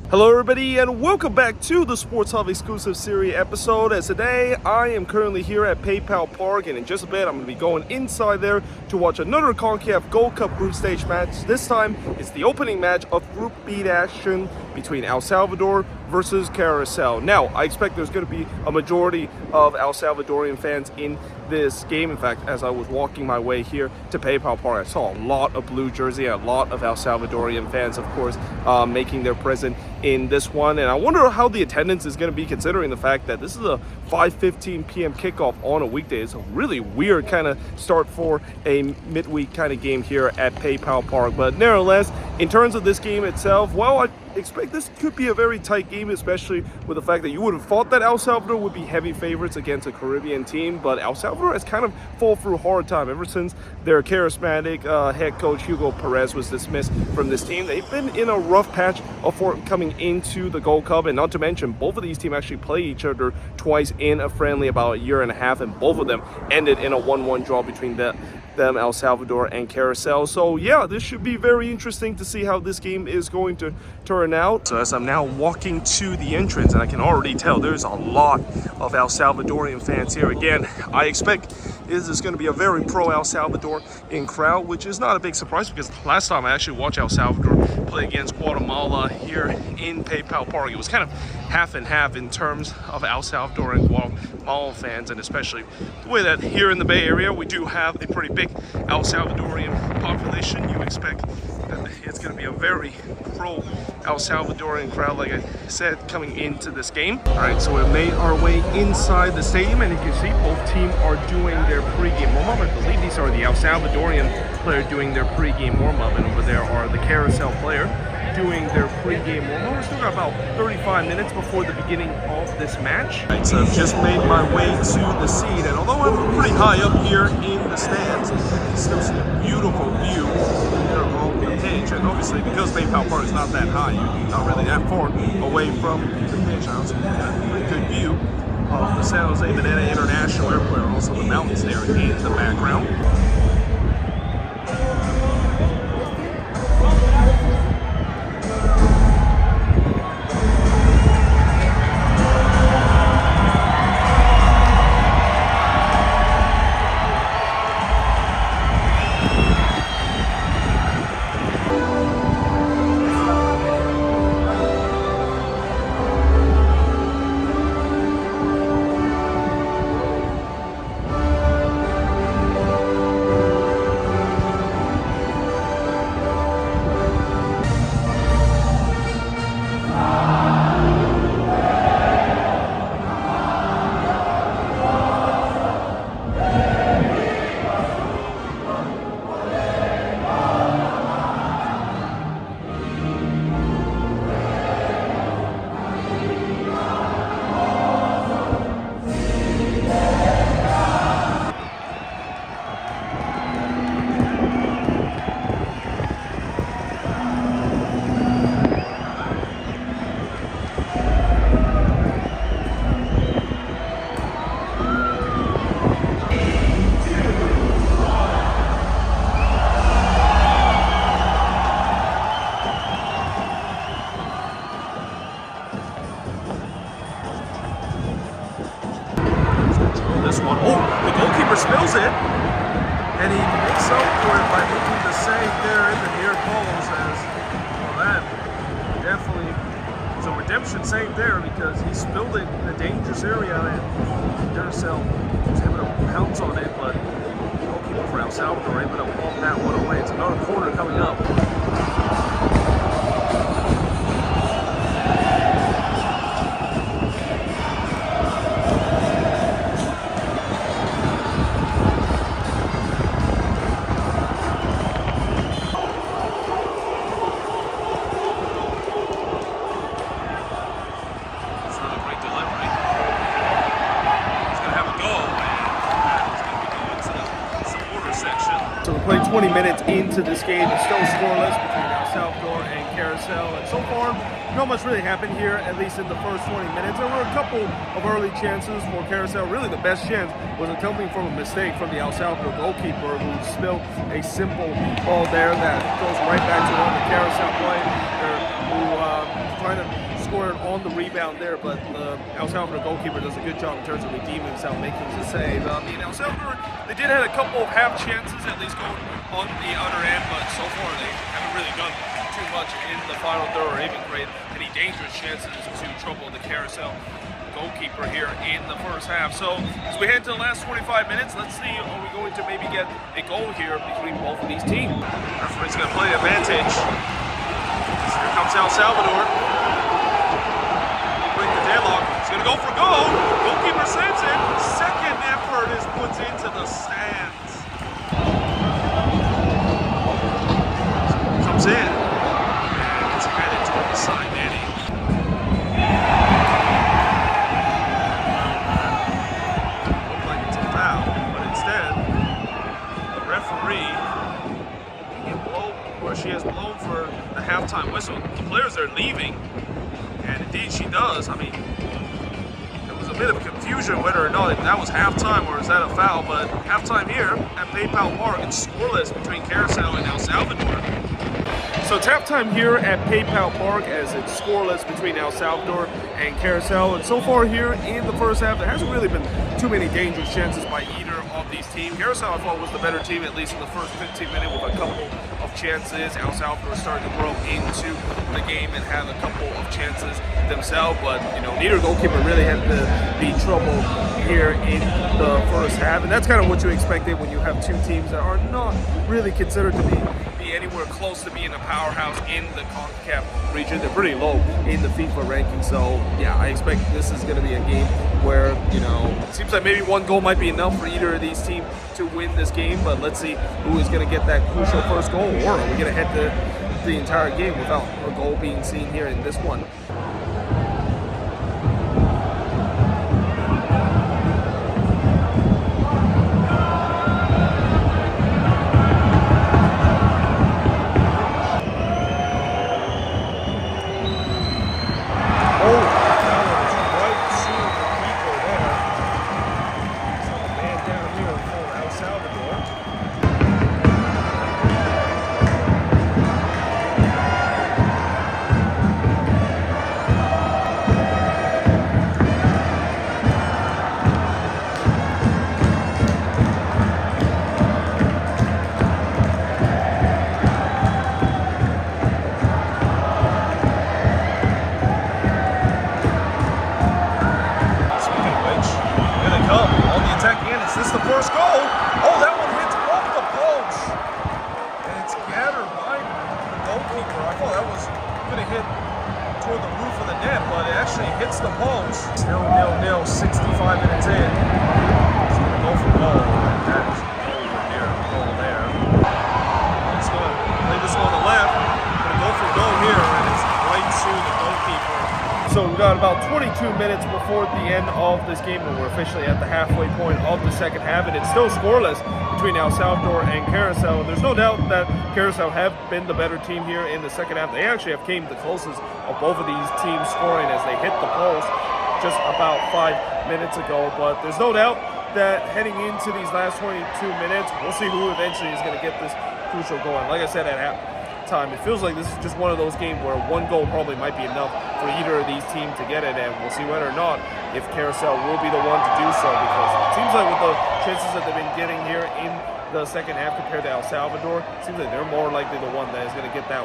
Hello everybody and welcome back to the Sports Hub exclusive series episode. As today I am currently here at PayPal Park, and in just a bit I'm going to be going inside there to watch another CONCACAF Gold Cup group stage match. This time it's the opening match of Group B action between El Salvador versus Curacao. Now I expect there's going to be a majority of El Salvadorian fans in this game. In fact, as I was walking my way here to PayPal Park, I saw a lot of blue jersey, a lot of El Salvadorian fans, of course, making their presence in this one. And I wonder how the attendance is going to be, considering the fact that this is a 5:15 p.m. kickoff on a weekday. It's a really weird kind of start for a midweek kind of game here at PayPal Park. But nevertheless, in terms of this game itself, well, I expect this could be a very tight game, especially with the fact that you would have thought that El Salvador would be heavy favorites against a Caribbean team, but El Salvador has kind of fallen through a hard time ever since their charismatic head coach Hugo Perez was dismissed from this team. They've been in a rough patch of coming into the Gold Cup, and not to mention both of these teams actually play each other twice in a friendly about a year and a half, and both of them ended in a 1-1 draw between them, El Salvador and Curacao. So yeah, this should be very interesting to see how this game is going to turn out. So as I'm now walking to the entrance, and I can already tell there's a lot of El Salvadorian fans here. Again, I expect this is going to be a very pro El Salvador in crowd, which is not a big surprise because last time I actually watched El Salvador play against Guatemala here in PayPal Park, it was kind of half and half in terms of El Salvador and Guatemala fans, and especially the way that here in the Bay Area we do have a pretty big El Salvadorian population. You expect that it's going to be a very pro El Salvadorian crowd, like I said, coming into this game. All right, so we made our way inside the stadium, and you can see both teams are doing their pregame warm-up. I believe these are the El Salvadorian player doing their pregame warm-up, and over there are the Curacao player doing their pregame warm-up. We're still got about 35 minutes before the beginning of this match. All right, so I've just made my way to the seat, and although I'm pretty high up here in the stands, you can still see a beautiful view here on the pitch. And obviously, because PayPal Park is not that high, you're not really that far away from the pitch. I also got a pretty good view of the San Jose Banana International Airport, and also the mountains there in the background. This one. Oh, the goalkeeper spills it, and he makes up for it by making the save there in the near post. As well, that definitely was a redemption save there, because he spilled it in a dangerous area, and Curacao was able to pounce on it, but the goalkeeper for El Salvador able to pump that one away. It's another corner coming up. So we're playing 20 minutes into this game. It's still scoreless between El Salvador and Curacao. And so far, not much really happened here, at least in the first 20 minutes. There were a couple of early chances for Curacao. Really, the best chance was coming from a mistake from the El Salvador goalkeeper, who spilled a simple ball there that goes right back to one of the Curacao players, who trying to score on the rebound there, but the El Salvador goalkeeper does a good job in terms of redeeming himself, making the save. I mean, El Salvador, they did have a couple of half chances at least going on the other end, but so far they haven't really done too much in the final third or even create any dangerous chances to trouble the Curacao goalkeeper here in the first half. So as we head to the last 25 minutes, let's see, are we going to maybe get a goal here between both of these teams? Referee's going to play advantage. So here comes El Salvador. Break the deadlock. He's going to go for goal. Goalkeeper saves it. Second effort is put into the stands. Comes in. And it's headed toward the side netting. She has blown for the halftime whistle. The players are leaving, and indeed she does. I mean, there was a bit of confusion whether or not that was halftime or is that a foul, but halftime here at PayPal Park, it's scoreless between Curacao and El Salvador. So it's halftime here at PayPal Park as it's scoreless between El Salvador and Curacao. And so far here in the first half, there hasn't really been too many dangerous chances by either of these teams. Curacao, I thought, was the better team, at least in the first 15 minutes with a couple of chances. El Salvador started to grow into the game and had a couple of chances themselves, but you know, neither goalkeeper really had to be trouble here in the first half. And that's kind of what you expected when you have two teams that are not really considered to be anywhere close to being a powerhouse in the CONCACAF region. They're pretty low in the FIFA ranking, so yeah, I expect this is going to be a game where, you know, it seems like maybe one goal might be enough for either of these teams to win this game, but let's see who is going to get that crucial first goal, or are we going to head the entire game without a goal being seen here in this one. Hits the post. Still 0-0, 65 minutes in. He's going to go for goal. That is over there. Goal there. He's going to play this on the left. Going to go for goal here, and it's right to the goalkeeper. So we've got about 22 minutes before the end of this game, and we're officially at the halfway point of the second half, and it's still scoreless between El Salvador and Curacao. There's no doubt that Curacao have been the better team here in the second half. They actually have came the closest of both of these teams scoring as they hit the post just about 5 minutes ago. But there's no doubt that heading into these last 22 minutes, we'll see who eventually is going to get this crucial goal. And like I said at halftime, it feels like this is just one of those games where one goal probably might be enough for either of these teams to get it, and we'll see whether or not if Curacao will be the one to do so, because it seems like with the chances that they've been getting here in the second half compared to El Salvador, it seems like they're more likely the one that is going to get that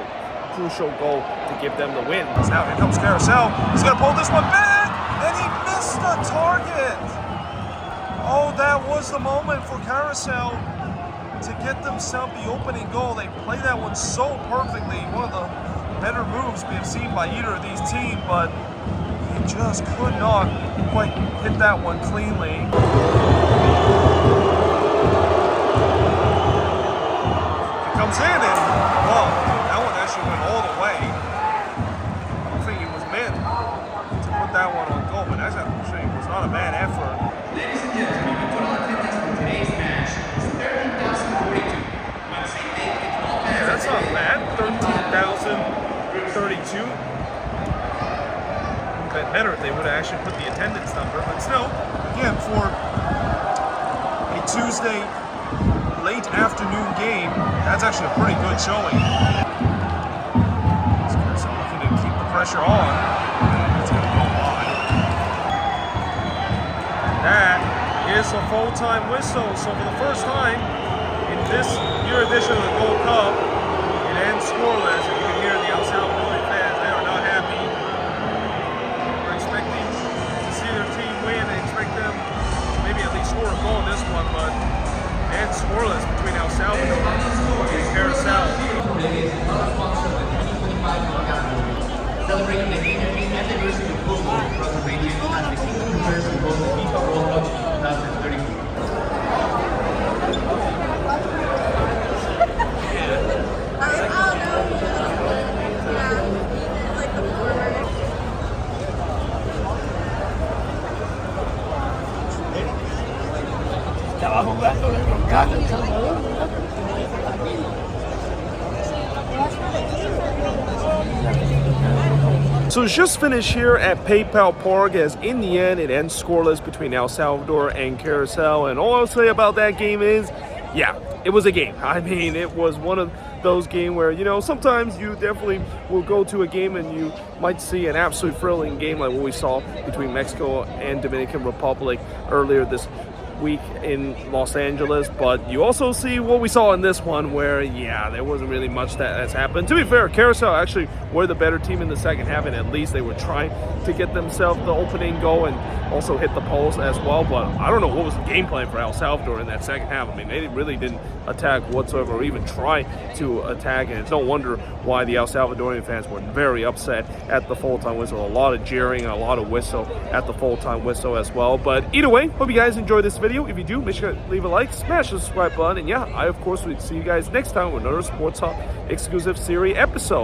crucial goal to give them the win. Now here comes Curacao. He's going to pull this one back, and he missed the target. Oh, that was the moment for Curacao to get themselves the opening goal. They played that one so perfectly. One of the better moves we have seen by either of these teams, but he just could not quite hit that one cleanly. It comes in, and well, that one actually went all the way. I don't think it was meant to put that one on goal, but that actually was not a bad effort. Ladies and gentlemen, the total attendance for today's match is 13,042. Yeah, that's not bad. 13,032. Been better if they would have actually put the attendance number, but still, again, for a Tuesday late afternoon game, that's actually a pretty good showing. So looking to keep the pressure on. It's going to go wide. That is a full-time whistle. So for the first time in this year edition of the Gold Cup, it ends scoreless. And you can hear the El Salvadorian fans, they are not happy. They're expecting to see their team win. They expect them maybe at least score a goal in this one, but it ends scoreless between El Salvador and Curacao. Celebrating the 85th anniversary of football across the region as we seek to prepare for both the FIFA World Cup 2034. Estaba jugando en los gatos. So it's just finished here at PayPal Park, as in the end it ends scoreless between El Salvador and Curacao. And all I'll say about that game is, yeah, it was a game. I mean, it was one of those games where, you know, sometimes you definitely will go to a game and you might see an absolute thrilling game like what we saw between Mexico and Dominican Republic earlier this week in Los Angeles, but you also see what we saw in this one where, yeah, there wasn't really much that has happened. To be fair, Curacao actually were the better team in the second half, and at least they were trying to get themselves the opening goal and also hit the post as well. But I don't know what was the game plan for El Salvador in that second half. I mean, they really didn't attack whatsoever or even try to attack, and it's no wonder why the El Salvadorian fans were very upset at the full-time whistle. A lot of jeering, a lot of whistle at the full-time whistle as well. But either way, hope you guys enjoyed this video. If you do, make sure to leave a like, smash the subscribe button, and yeah, I of course will see you guys next time with another Sports Hub exclusive series episode.